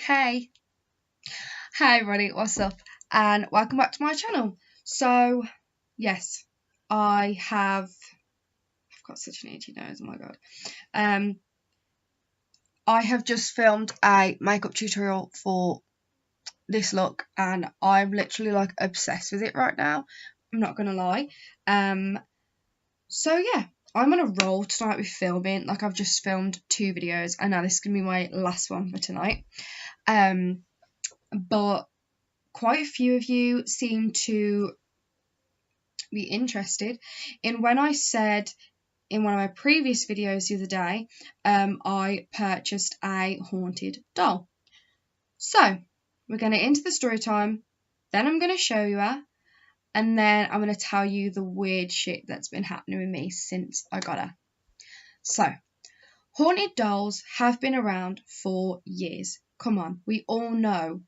Hey, hi everybody, what's up? And welcome back to my channel. So, yes, I've got such an itchy nose, oh my god. I have just filmed a makeup tutorial for this look and I'm literally like obsessed with it right now. I'm not gonna lie. So yeah, I'm on a roll tonight with filming. Like I've just filmed 2 videos and now this is gonna be my last one for tonight. But quite a few of you seem to be interested in when I said in one of my previous videos the other day, I purchased a haunted doll. So we're going to into the story time, then I'm going to show you her, and then I'm going to tell you the weird shit that's been happening with me since I got her. So, haunted dolls have been around for years. Come on, we all know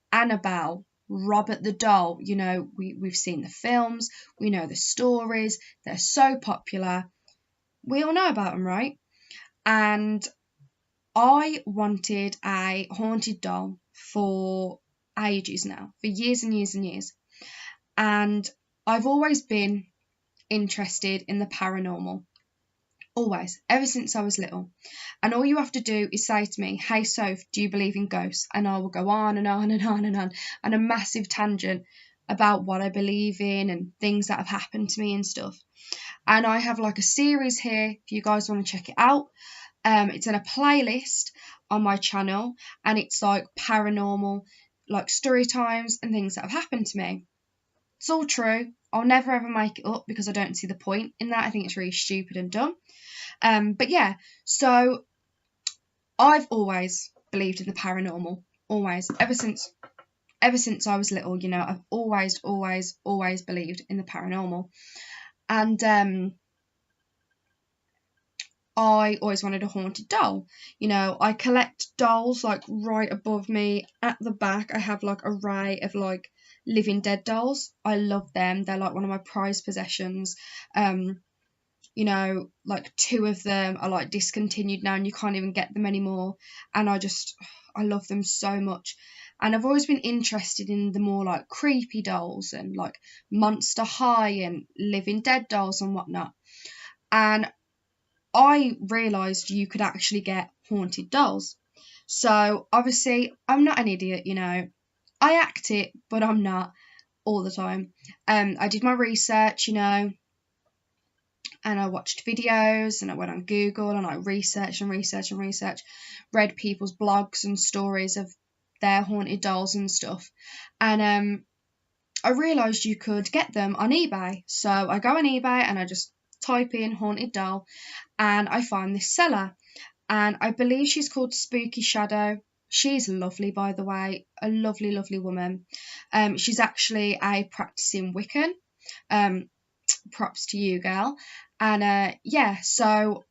Annabelle, Robert the Doll. You know, we've seen the films, we know the stories, they're so popular. We all know about them, right? And I wanted a haunted doll for ages now, for years and years and years. And I've always been interested in the paranormal. Always, ever since I was little. And all you have to do is say to me, hey Soph, do you believe in ghosts? And I will go on and on and on and on, and a massive tangent about what I believe in and things that have happened to me and stuff. And I have like a series here if you guys want to check it out. It's in a playlist on my channel and it's like paranormal, like story times and things that have happened to me. It's all true. I'll never ever make it up because I don't see the point in that. I think it's really stupid and dumb. But yeah, so I've always believed in the paranormal. Always. Ever since I was little, you know, I've always believed in the paranormal. And I always wanted a haunted doll. You know, I collect dolls like right above me at the back. I have like an array of like living dead dolls. I love them. They're like one of my prized possessions. You know, like 2 of them are like discontinued now and you can't even get them anymore. And I love them so much. And I've always been interested in the more like creepy dolls and like Monster High and living dead dolls and whatnot. And I realised you could actually get haunted dolls. So obviously I'm not an idiot, you know. I act it, but I'm not all the time. I did my research, you know, and I watched videos and I went on Google and I researched, read people's blogs and stories of their haunted dolls and stuff. And I realised you could get them on eBay. So I go on eBay and I just type in haunted doll and I find this seller. And I believe she's called Spooky Shadow. She's lovely, by the way, a lovely, lovely woman. She's actually a practicing Wiccan. Props to you, girl. And yeah, so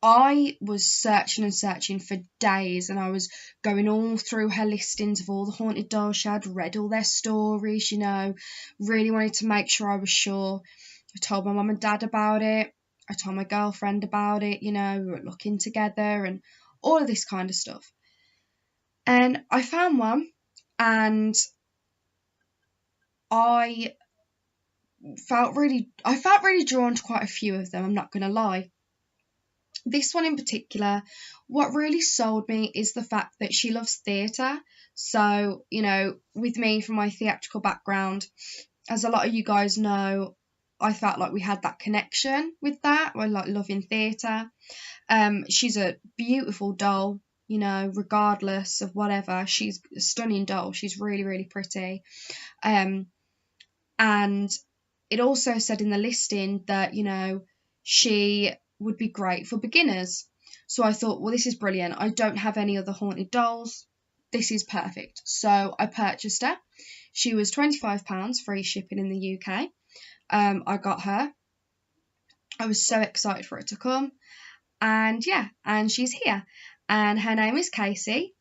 I was searching and searching for days and I was going all through her listings of all the haunted dolls she had, read all their stories, you know, really wanted to make sure I was sure. I told my mum and dad about it. I told my girlfriend about it, you know, we were looking together and all of this kind of stuff. And I found one and I felt really drawn to quite a few of them, I'm not going to lie. This one in particular, what really sold me is the fact that she loves theatre. So, you know, with me from my theatrical background, as a lot of you guys know, I felt like we had that connection with that. I like loving theatre. She's a beautiful doll, you know, regardless of whatever. She's a stunning doll. She's really, really pretty. And it also said in the listing that, you know, she would be great for beginners. So I thought, well, this is brilliant. I don't have any other haunted dolls. This is perfect. So I purchased her. She was £25, free shipping in the UK. I got her. I was so excited for it to come. And yeah, and she's here. And her name is Casey.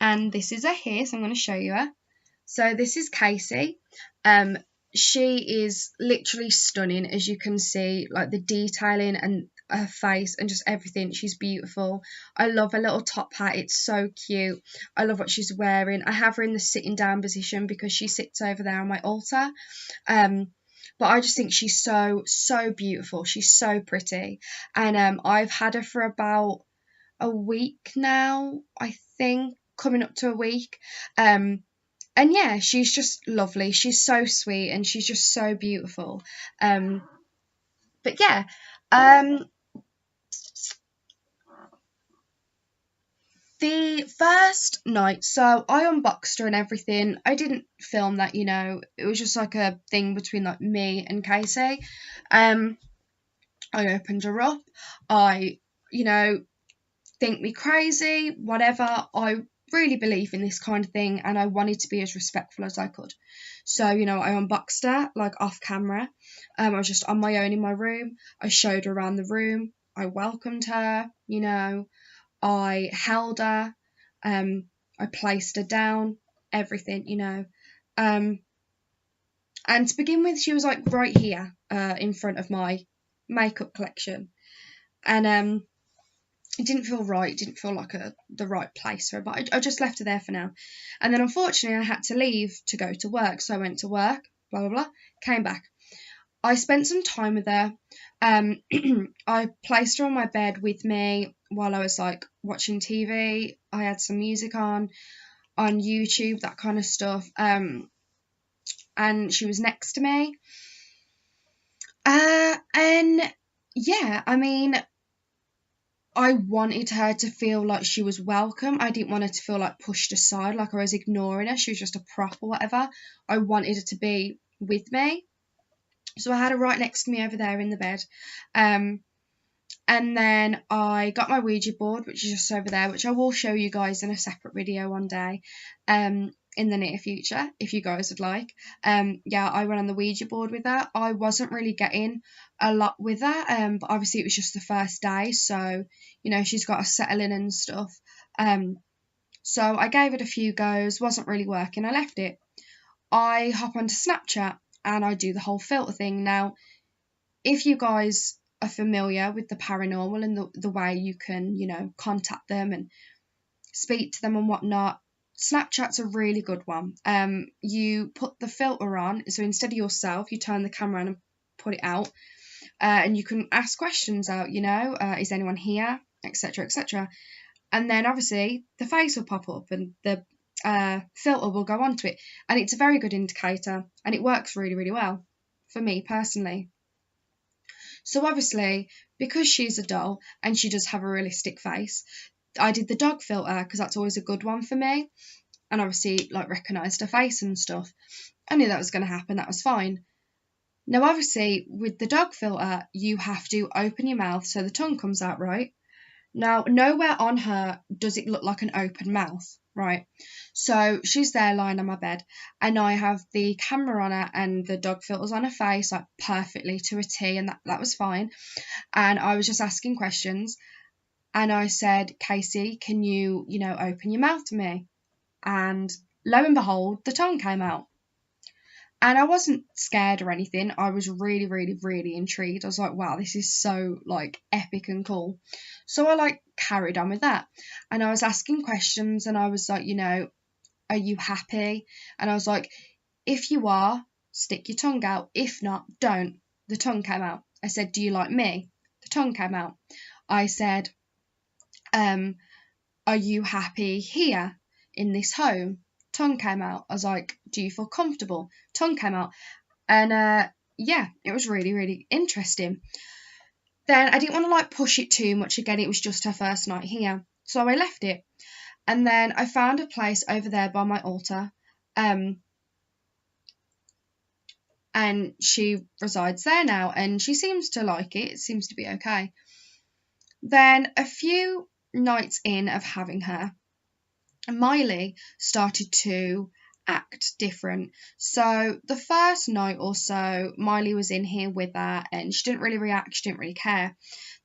And this is her here, so I'm going to show you her. So this is Casey. She is literally stunning, as you can see, like the detailing and her face and just everything. She's beautiful. I love her little top hat. It's so cute. I love what she's wearing. I have her in the sitting down position because she sits over there on my altar. But I just think she's so beautiful. She's so pretty. And I've had her for about a week now, I think, coming up to a week. And yeah, she's just lovely. She's so sweet and she's just so beautiful. But yeah, the first night, so I unboxed her and everything. I didn't film that, it was just like a thing between like me and Casey. I opened her up. I, think me crazy, whatever. I really believe in this kind of thing and I wanted to be as respectful as I could. So, I unboxed her like off camera. I was just on my own in my room. I showed her around the room. I welcomed her, I held her. I placed her down, everything. And to begin with, she was like right here in front of my makeup collection. And it didn't feel right. It didn't feel like the right place for her, but I just left her there for now. And then unfortunately I had to leave to go to work. So I went to work, blah, blah, blah, came back. I spent some time with her. I placed her on my bed with me while I was like watching TV. I had some music on YouTube, that kind of stuff. And she was next to me. And yeah, I mean, I wanted her to feel like she was welcome. I didn't want her to feel like pushed aside, like I was ignoring her. She was just a prop or whatever. I wanted her to be with me. So I had her right next to me over there in the bed. And then I got my Ouija board, which is just over there, which I will show you guys in a separate video one day, in the near future, if you guys would like. Yeah, I went on the Ouija board with her. I wasn't really getting a lot with her, but obviously it was just the first day, so, she's got to settle in and stuff. So I gave it a few goes, wasn't really working, I left it. I hop onto Snapchat and I do the whole filter thing. Now, if you guys are familiar with the paranormal and the way you can, contact them and speak to them and whatnot, Snapchat's a really good one. You put the filter on, so instead of yourself, you turn the camera on and put it out, and you can ask questions out, is anyone here, etc., etc. And then obviously the face will pop up and the filter will go onto it, and it's a very good indicator and it works really, really well for me personally. So obviously, because she's a doll and she does have a realistic face, I did the dog filter because that's always a good one for me, and obviously like recognised her face and stuff. I knew that was going to happen, that was fine. Now obviously with the dog filter you have to open your mouth so the tongue comes out, right? Now nowhere on her does it look like an open mouth, right? So she's there lying on my bed and I have the camera on her and the dog filters on her face like perfectly to a T, and that was fine. And I was just asking questions. And I said, Casey, can you, open your mouth to me? And lo and behold, the tongue came out. And I wasn't scared or anything. I was really, really, really intrigued. I was like, wow, this is so, like, epic and cool. So I, carried on with that. And I was asking questions and I was like, are you happy? And I was like, if you are, stick your tongue out. If not, don't. The tongue came out. I said, do you like me? The tongue came out. I said, are you happy here in this home? Tongue came out. I was like, do you feel comfortable? Tongue came out. And yeah, it was really, really interesting. Then I didn't want to push it too much. Again, it was just her first night here, so I left it. And then I found a place over there by my altar, and she resides there now, and she seems to like it. It seems to be okay. Then a few nights in of having her, Miley started to act different. So the first night or so, Miley was in here with her and she didn't really react, she didn't really care.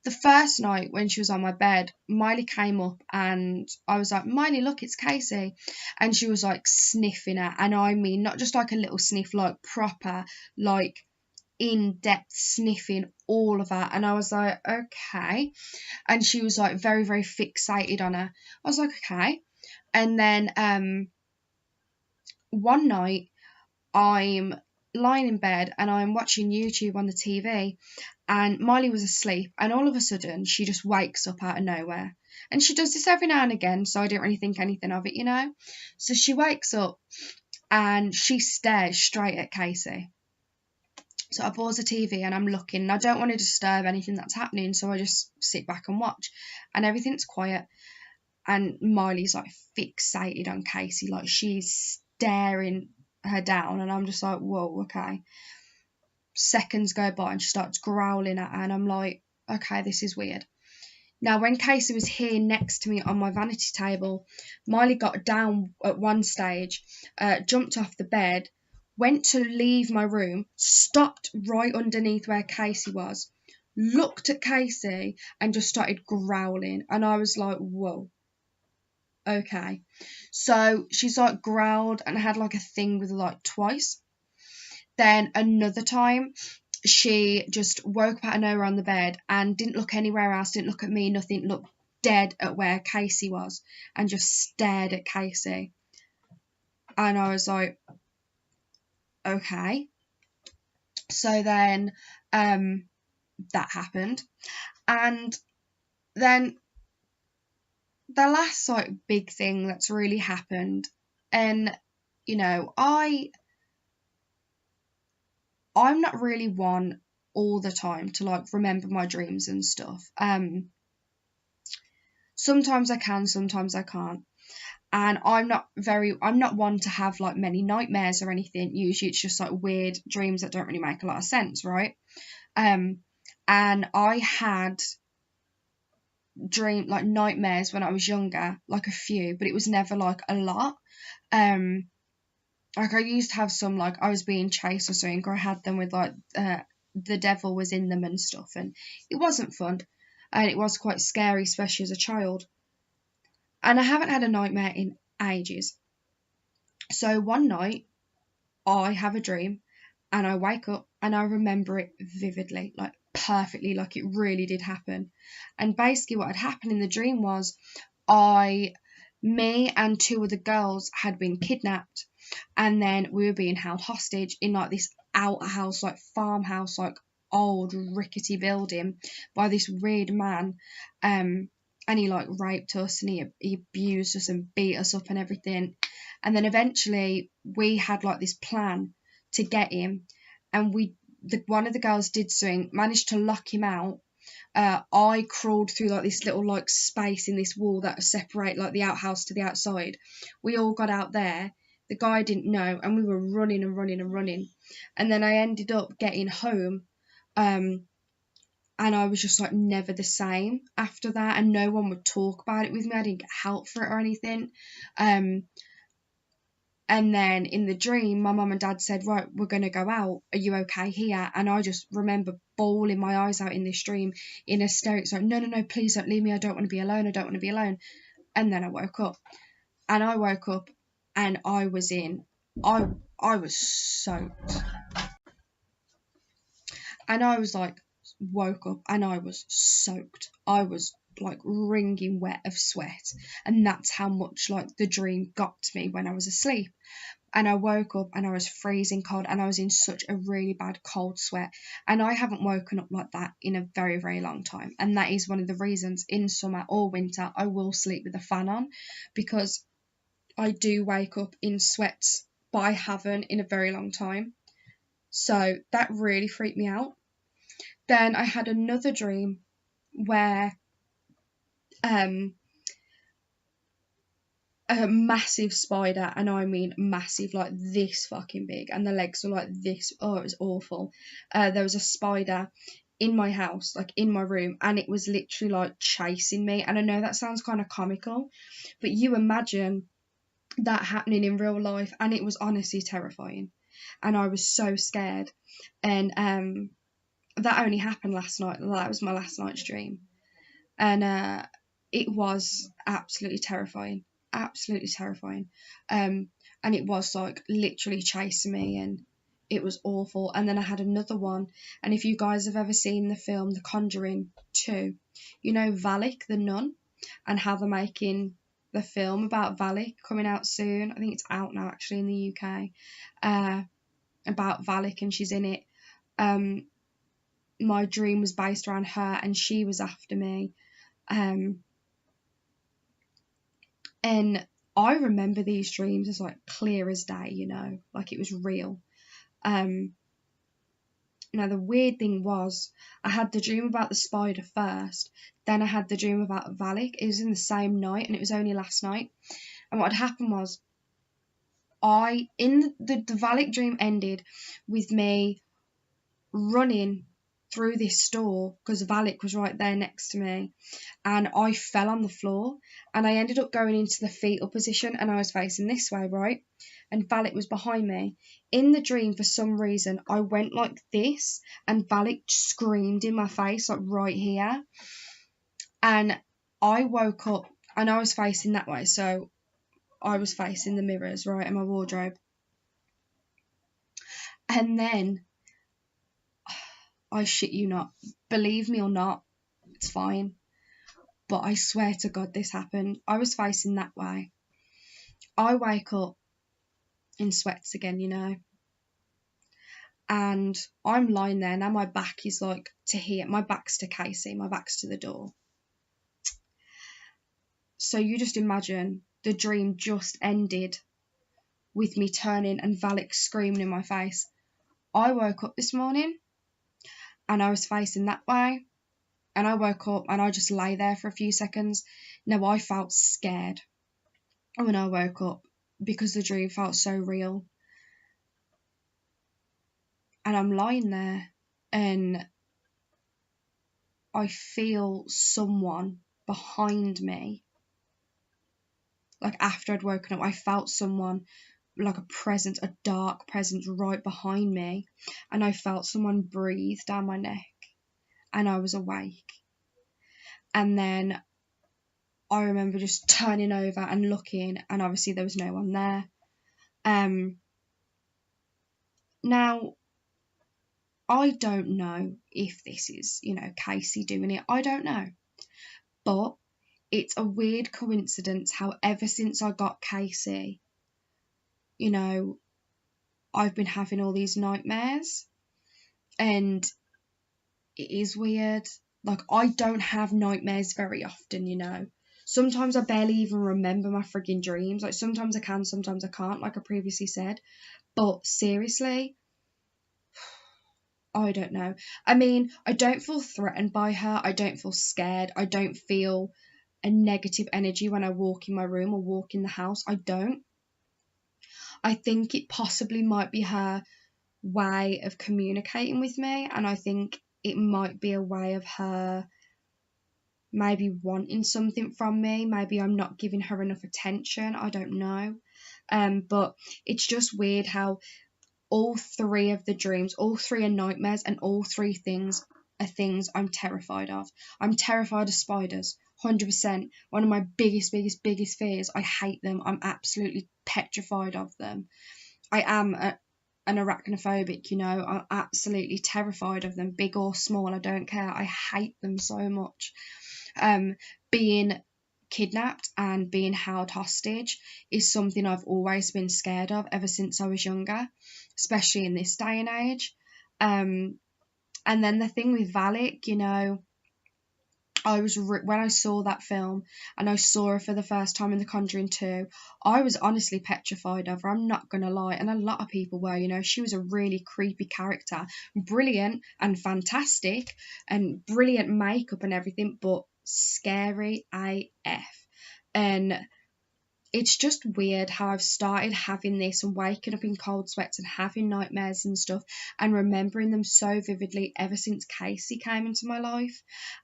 The first night when she was on my bed, Miley came up and I was like, Miley, look, it's Casey. And she was like sniffing her, and I mean not just like a little sniff, like proper, like in depth sniffing all of her, and I was like, okay. And she was like very, very fixated on her. I was like, okay. And then one night I'm lying in bed and I'm watching YouTube on the TV, and Miley was asleep, and all of a sudden she just wakes up out of nowhere. And she does this every now and again, so I didn't really think anything of it, you know. So she wakes up and she stares straight at Casey. So I pause the TV and I'm looking, and I don't want to disturb anything that's happening, so I just sit back and watch. And everything's quiet, and Miley's like fixated on Casey, like she's staring her down, and I'm just like, whoa, okay. Seconds go by and she starts growling at her, and I'm like, okay, this is weird. Now, when Casey was here next to me on my vanity table, Miley got down at one stage, jumped off the bed, went to leave my room, stopped right underneath where Casey was, looked at Casey, and just started growling. And I was like, whoa, okay. So she's like growled and had like a thing with like twice. Then another time, she just woke up out of nowhere on the bed and didn't look anywhere else, didn't look at me, nothing, looked dead at where Casey was and just stared at Casey. And I was like, okay. So then that happened. And then the last like big thing that's really happened, and you know, I'm not really one all the time to like remember my dreams and stuff. Sometimes I can, sometimes I can't. And I'm not one to have like many nightmares or anything. Usually it's just like weird dreams that don't really make a lot of sense, right? And I had nightmares when I was younger, like a few, but it was never like a lot. Like I used to have some, like I was being chased or something, or I had them with like the devil was in them and stuff, and it wasn't fun, and it was quite scary, especially as a child. And I haven't had a nightmare in ages. So one night I have a dream and I wake up and I remember it vividly, like perfectly, like it really did happen. And basically what had happened in the dream was me and two other girls had been kidnapped, and then we were being held hostage in like this outhouse, like farmhouse, like old rickety building by this weird man. And he like raped us and he abused us and beat us up and everything. And then eventually we had like this plan to get him, and one of the girls did something, managed to lock him out. I crawled through like this little like space in this wall that separate like the outhouse to the outside. We all got out there. The guy didn't know, and we were running and running and running. And then I ended up getting home, and I was just like never the same after that, and no one would talk about it with me. I didn't get help for it or anything. And then in the dream, my mum and dad said, right, we're going to go out. Are you okay here? And I just remember bawling my eyes out in this dream in hysterics, like, no, please don't leave me. I don't want to be alone. I don't want to be alone. And then I woke up. And I woke up and I was soaked. And I was like, woke up and I was soaked. I was like wringing wet of sweat, and that's how much like the dream got to me when I was asleep. And I woke up and I was freezing cold, and I was in such a really bad cold sweat, and I haven't woken up like that in a very, very long time. And that is one of the reasons in summer or winter I will sleep with a fan on, because I do wake up in sweats, but I haven't in a very long time. So that really freaked me out. Then I had another dream where a massive spider, and I mean massive, like this fucking big, and the legs were like this. Oh, it was awful. There was a spider in my house, like in my room, and it was literally like chasing me. And I know that sounds kind of comical, but you imagine that happening in real life, and it was honestly terrifying, and I was so scared. And that only happened last night. That was my last night's dream, and it was absolutely terrifying, absolutely terrifying. And it was like literally chasing me, and It was awful. And then I had another one, and if you guys have ever seen the film The Conjuring 2, you know Valak the nun, and how they're making the film about Valak coming out soon. I think it's out now actually in the UK, about Valak, and she's in it. My dream was based around her, and she was after me. And I remember these dreams as like clear as day, you know, like it was real. Now the weird thing was, I had the dream about the spider first, then I had the dream about Valak. It was in the same night, and it was only last night. And what had happened was, the Valak dream ended with me running through this store because Valak was right there next to me, and I fell on the floor, and I ended up going into the fetal position, and I was facing this way, right? And Valak was behind me. In the dream, for some reason, I went like this, and Valak screamed in my face, like right here. And I woke up, and I was facing that way, so I was facing the mirrors, right, in my wardrobe. And then, I shit you not, believe me or not, it's fine, but I swear to God this happened. I was facing that way. I wake up in sweats again, you know, and I'm lying there. Now my back is like to here, my back's to Casey, my back's to the door. So you just imagine the dream just ended with me turning and Valak screaming in my face. I woke up this morning and I was facing that way, and I woke up and I just lay there for a few seconds. Now I felt scared when I woke up because the dream felt so real. And I'm lying there and I feel someone behind me. Like after I'd woken up, I felt someone, like a presence, a dark presence right behind me. And I felt someone breathe down my neck, and I was awake. And then I remember just turning over and looking, and obviously there was no one there. Now, I don't know if this is, you know, Casey doing it. I don't know. But it's a weird coincidence how ever since I got Casey, you know, I've been having all these nightmares. And it is weird. Like, I don't have nightmares very often, you know. Sometimes I barely even remember my frigging dreams. Like, sometimes I can, sometimes I can't, like I previously said. But seriously, I don't know. I mean, I don't feel threatened by her. I don't feel scared. I don't feel a negative energy when I walk in my room or walk in the house. I don't. I think it possibly might be her way of communicating with me, and I think it might be a way of her maybe wanting something from me. Maybe I'm not giving her enough attention. I don't know. But it's just weird how all three of the dreams, all three are nightmares, and all three things are things I'm terrified of. I'm terrified of spiders, 100%. One of my biggest fears. I hate them. I'm absolutely petrified of them. I am an arachnophobic, you know. I'm absolutely terrified of them, big or small, I don't care. I hate them so much. Being kidnapped and being held hostage is something I've always been scared of ever since I was younger, especially in this day and age. And then the thing with Valak, you know, when I saw that film and I saw her for the first time in The Conjuring 2, I was honestly petrified of her, I'm not gonna lie, and a lot of people were, you know. She was a really creepy character, brilliant and fantastic, and brilliant makeup and everything, but scary AF. And it's just weird how I've started having this and waking up in cold sweats and having nightmares and stuff and remembering them so vividly ever since Casey came into my life,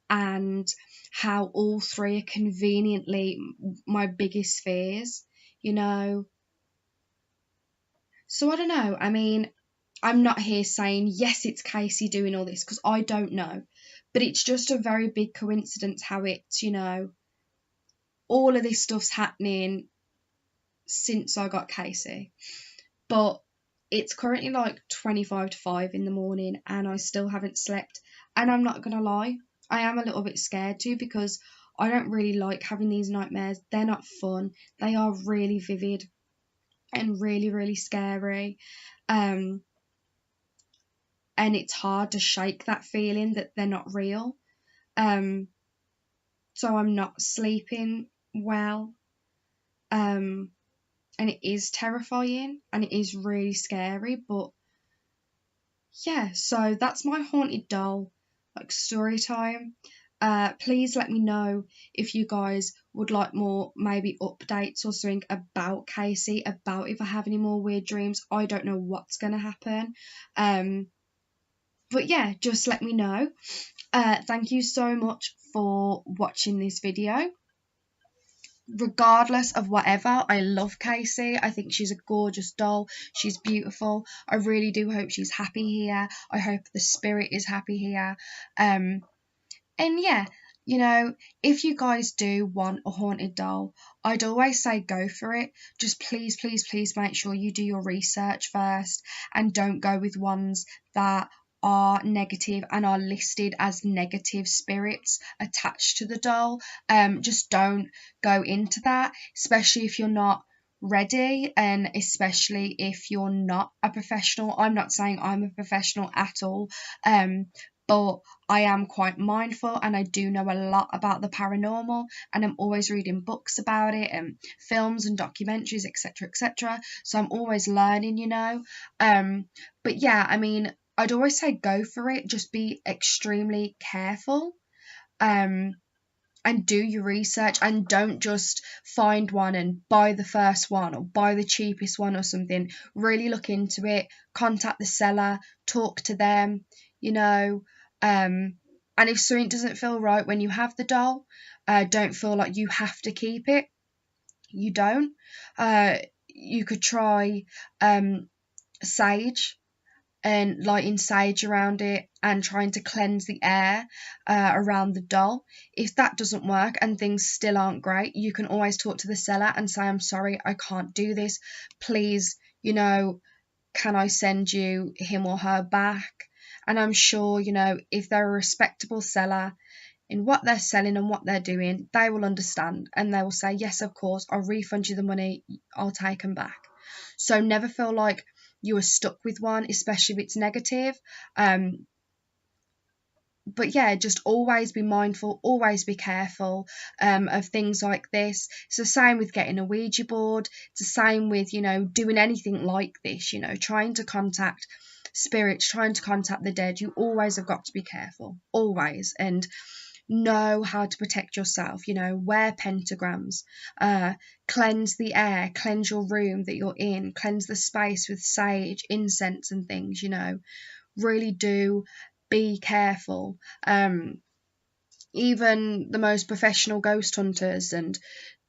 and how all three are conveniently my biggest fears, you know. So I don't know. I mean, I'm not here saying, yes, it's Casey doing all this, because I don't know. But it's just a very big coincidence how it's, you know, all of this stuff's happening since I got Casey. But It's currently like 25 to 5 in the morning and I still haven't slept. And I'm not gonna lie, I am a little bit scared too, because I don't really like having these nightmares. They're not fun. They are really vivid and really, really scary. And it's hard to shake that feeling that they're not real. So I'm not sleeping well. And it is terrifying and it is really scary, but yeah, so that's my haunted doll like story time. Please let me know if you guys would like more maybe updates or something about Casey, about if I have any more weird dreams. I don't know what's gonna happen. But yeah, just let me know. Thank you so much for watching this video. Regardless of whatever, I love Casey. I think she's a gorgeous doll. She's beautiful. I really do hope she's happy here. I hope the spirit is happy here. And yeah, you know, if you guys do want a haunted doll, I'd always say go for it. Just please, please, please make sure you do your research first and don't go with ones that are negative and are listed as negative spirits attached to the doll. Just don't go into that, especially if you're not ready and especially if you're not a professional. I'm not saying I'm a professional at all, but I am quite mindful and I do know a lot about the paranormal, and I'm always reading books about it and films and documentaries, etc., etc. So I'm always learning, you know. But yeah, I mean, I'd always say go for it. Just be extremely careful. And do your research, and don't just find one and buy the first one or buy the cheapest one or something. Really look into it, contact the seller, talk to them, you know. And if something doesn't feel right when you have the doll, don't feel like you have to keep it. You don't. You could try sage and lighting sage around it and trying to cleanse the air around the doll. If that doesn't work and things still aren't great, you can always talk to the seller and say, I'm sorry, I can't do this. Please, you know, can I send you him or her back? And I'm sure, you know, if they're a respectable seller in what they're selling and what they're doing, they will understand and they will say, yes, of course, I'll refund you the money, I'll take them back. So never feel like you are stuck with one, especially if it's negative. But yeah, just always be mindful, always be careful of things like this. It's the same with getting a Ouija board. It's the same with, you know, doing anything like this, you know, trying to contact spirits, trying to contact the dead. You always have got to be careful, always, and know how to protect yourself. You know, wear pentagrams, cleanse the air, cleanse your room that you're in, cleanse the space with sage, incense and things, you know. Really do be careful. Even the most professional ghost hunters and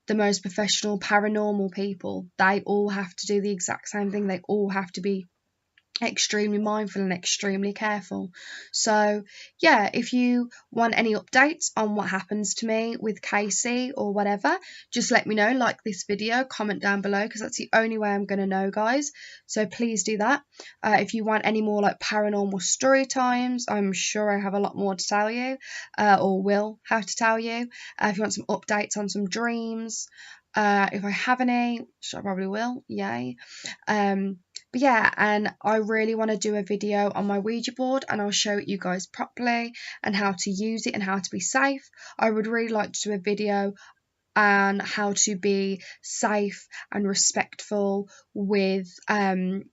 the most professional paranormal people, they all have to do the exact same thing. They all have to be extremely mindful and extremely careful. So yeah, if you want any updates on what happens to me with Casey or whatever, just let me know. Like this video, comment down below, because that's the only way I'm going to know, guys. So please do that. If you want any more like paranormal story times, I'm sure I have a lot more to tell you, or will have to tell you. If you want some updates on some dreams, if I have any, which I probably will, yay. But yeah, and I really want to do a video on my Ouija board and I'll show it you guys properly and how to use it and how to be safe. I would really like to do a video on how to be safe and respectful with the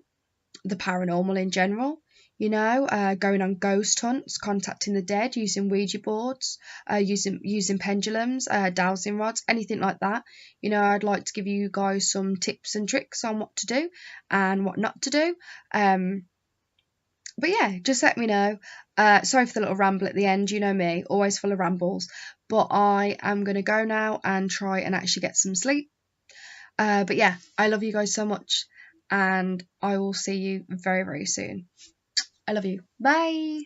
paranormal in general. You know, going on ghost hunts, contacting the dead, using Ouija boards, using pendulums, dowsing rods, anything like that. You know, I'd like to give you guys some tips and tricks on what to do and what not to do. But yeah, just let me know. Sorry for the little ramble at the end. You know me, always full of rambles. But I am going to go now and try and actually get some sleep. But yeah, I love you guys so much and I will see you very, very soon. I love you. Bye.